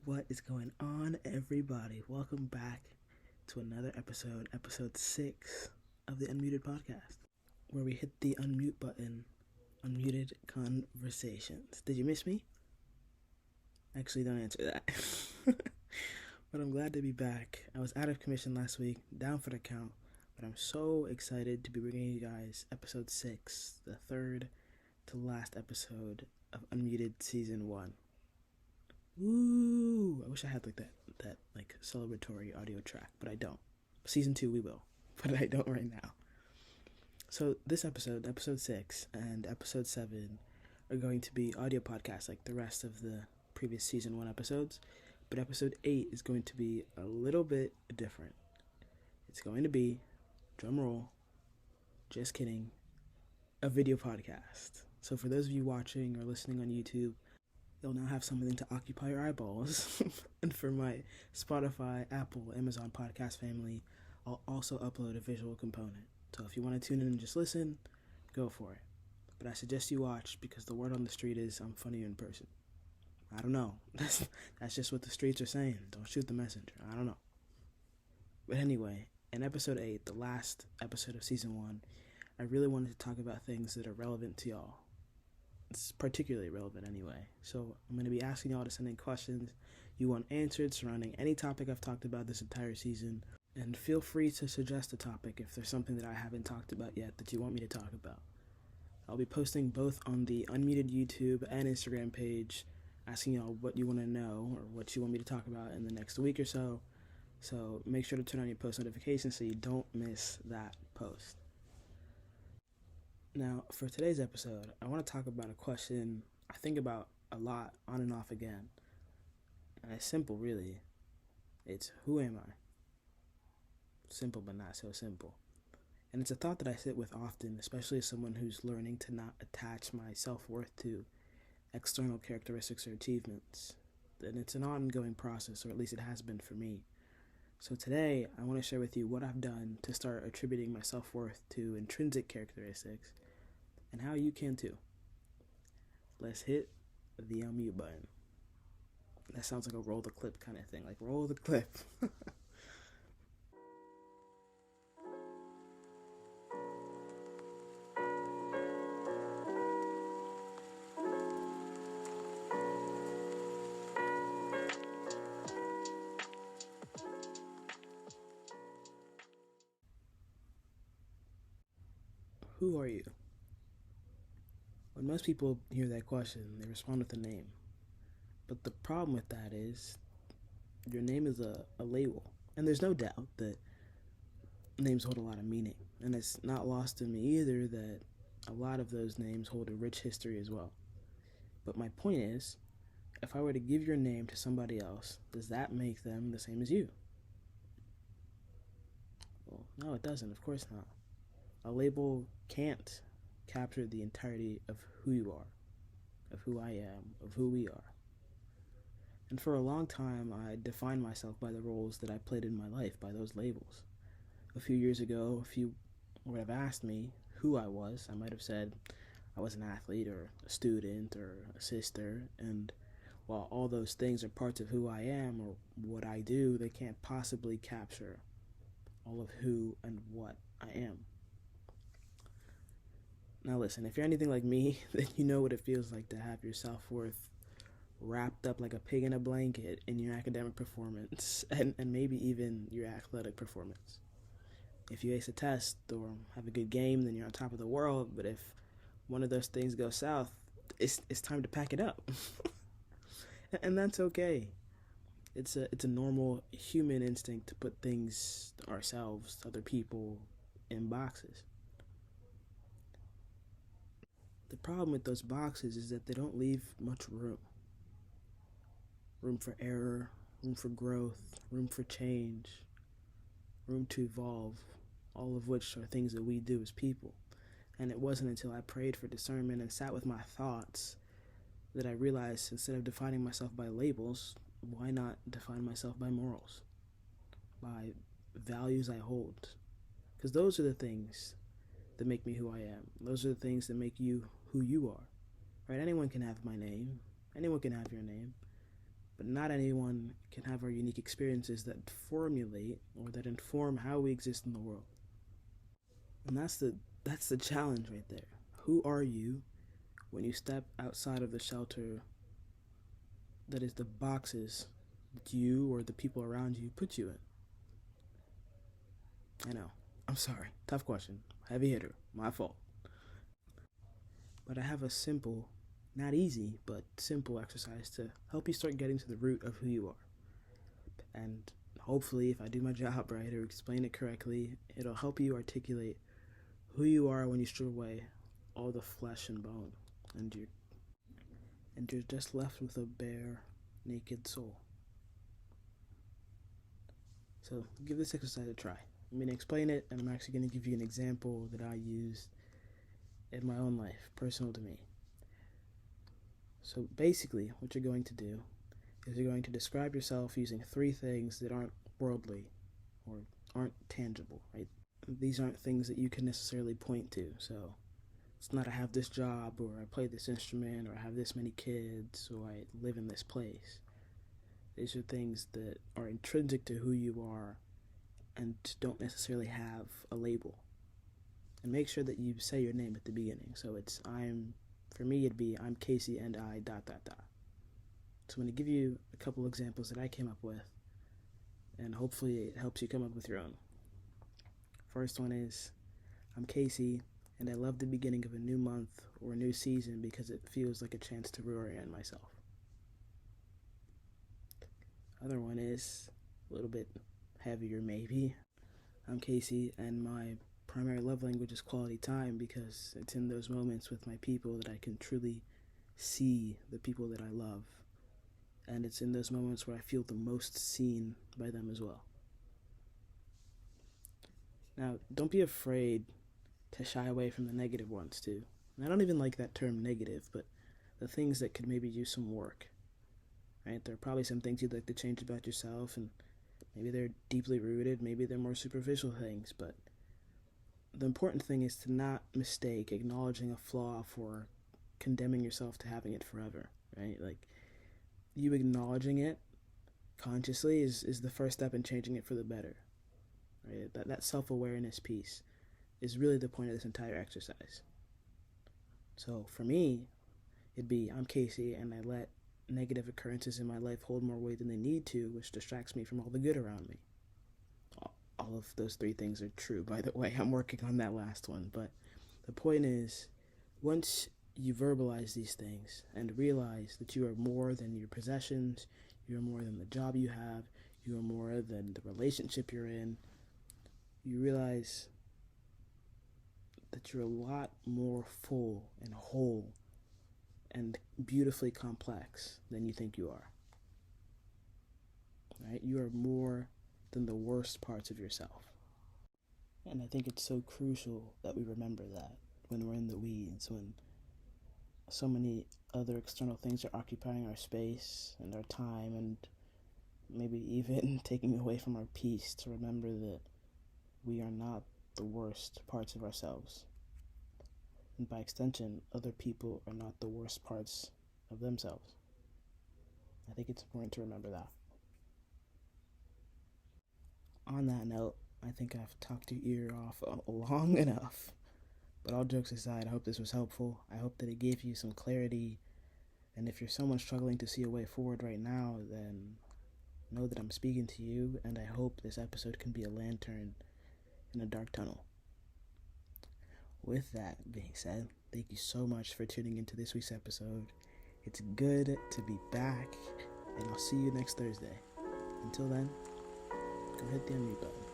What is going on, everybody? Welcome back to another episode 6 of the Unmuted Podcast, where we hit the unmute button, unmuted conversations. Did you miss me? Actually, don't answer that. But I'm glad to be back. I was out of commission last week, down for the count, but I'm so excited to be bringing you guys episode 6, the third to last episode of Unmuted Season 1. Woo! I wish I had that celebratory audio track, but I don't. Season 2 we will, but I don't right now. So this episode 6 and episode 7 are going to be audio podcasts like the rest of the previous season 1 episodes, but episode 8 is going to be a little bit different. It's going to be, drum roll, just kidding, a video podcast. So for those of you watching or listening on YouTube, you'll now have something to occupy your eyeballs. And for my Spotify, Apple, Amazon podcast family, I'll also upload a visual component. So if you want to tune in and just listen, go for it. But I suggest you watch because the word on the street is I'm funnier in person. I don't know. That's just what the streets are saying. Don't shoot the messenger. I don't know. But anyway, in episode 8, the last episode of season 1, I really wanted to talk about things that are relevant to y'all. It's particularly relevant anyway. So I'm going to be asking y'all to send in questions you want answered surrounding any topic I've talked about this entire season. And feel free to suggest a topic if there's something that I haven't talked about yet that you want me to talk about. I'll be posting both on the Unmuted YouTube and Instagram page, asking y'all what you want to know or what you want me to talk about in the next week or so. So make sure to turn on your post notifications so you don't miss that post. Now, for today's episode, I want to talk about a question I think about a lot on and off again. And it's simple, really. It's, who am I? Simple, but not so simple. And it's a thought that I sit with often, especially as someone who's learning to not attach my self-worth to external characteristics or achievements. And it's an ongoing process, or at least it has been for me. So today, I want to share with you what I've done to start attributing my self-worth to intrinsic characteristics, and how you can too. Let's hit the unmute button. That sounds like a roll the clip kind of thing, like roll the clip. Who are you? When most people hear that question, they respond with a name. But the problem with that is your name is a label. And there's no doubt that names hold a lot of meaning. And it's not lost to me either that a lot of those names hold a rich history as well. But my point is, if I were to give your name to somebody else, does that make them the same as you? Well, no, it doesn't. Of course not. A label can't capture the entirety of who you are, of who I am, of who we are. And for a long time, I defined myself by the roles that I played in my life, by those labels. A few years ago, if you would have asked me who I was, I might have said I was an athlete or a student or a sister. And while all those things are parts of who I am or what I do, they can't possibly capture all of who and what I am. Now listen, if you're anything like me, then you know what it feels like to have your self-worth wrapped up like a pig in a blanket in your academic performance and maybe even your athletic performance. If you ace a test or have a good game, then you're on top of the world, but if one of those things goes south, it's time to pack it up. And that's okay. It's a normal human instinct to put things, ourselves, other people, in boxes. The problem with those boxes is that they don't leave much room. Room for error, room for growth, room for change, room to evolve, all of which are things that we do as people. And it wasn't until I prayed for discernment and sat with my thoughts that I realized instead of defining myself by labels, why not define myself by morals, by values I hold? Because those are the things that make me who I am. Those are the things that make you who you are. Right? Anyone can have my name. Anyone can have your name. but not anyone can have our unique experiences that formulate or that inform how we exist in the world. And that's the challenge right there. Who are you when you step outside of the shelter that is the boxes that you or the people around you put you in? I know. I'm sorry. Tough question. Heavy hitter. My fault. But I have a simple, not easy, but simple exercise to help you start getting to the root of who you are. And hopefully, if I do my job right or explain it correctly, it'll help you articulate who you are when you strip away all the flesh and bone, and you're just left with a bare, naked soul. So give this exercise a try. I'm going to explain it, and I'm actually going to give you an example that I used in my own life, personal to me. So basically, what you're going to do is you're going to describe yourself using 3 things that aren't worldly or aren't tangible, right? These aren't things that you can necessarily point to. So it's not I have this job, or I play this instrument, or I have this many kids, or I live in this place. These are things that are intrinsic to who you are and don't necessarily have a label. And make sure that you say your name at the beginning. So for me it'd be I'm Casey and I ... So I'm going to give you a couple examples that I came up with, and hopefully it helps you come up with your own. First one is, I'm Casey, and I love the beginning of a new month or a new season because it feels like a chance to reorient myself. Other one is a little bit heavier maybe. I'm Casey, and my primary love language is quality time because it's in those moments with my people that I can truly see the people that I love. And it's in those moments where I feel the most seen by them as well. Now, don't be afraid to shy away from the negative ones too. And I don't even like that term negative, but the things that could maybe use some work, right? There are probably some things you'd like to change about yourself, and maybe they're deeply rooted, maybe they're more superficial things, but the important thing is to not mistake acknowledging a flaw for condemning yourself to having it forever, right? Like, you acknowledging it consciously is the first step in changing it for the better, right? That self-awareness piece is really the point of this entire exercise. So for me, it'd be I'm Casey, and I let negative occurrences in my life hold more weight than they need to, which distracts me from all the good around me. All of those 3 things are true, by the way. I'm working on that last one. But the point is, once you verbalize these things and realize that you are more than your possessions, you are more than the job you have, you are more than the relationship you're in, you realize that you're a lot more full and whole and beautifully complex than you think you are. Right? You are more than the worst parts of yourself. And I think it's so crucial that we remember that when we're in the weeds, when so many other external things are occupying our space and our time, and maybe even taking away from our peace, to remember that we are not the worst parts of ourselves. And by extension, other people are not the worst parts of themselves. I think it's important to remember that. On that note, I think I've talked your ear off long enough. But all jokes aside, I hope this was helpful. I hope that it gave you some clarity. And if you're someone struggling to see a way forward right now, then know that I'm speaking to you, and I hope this episode can be a lantern in a dark tunnel. With that being said, thank you so much for tuning into this week's episode. It's good to be back, and I'll see you next Thursday. Until then, go hit the unmute button.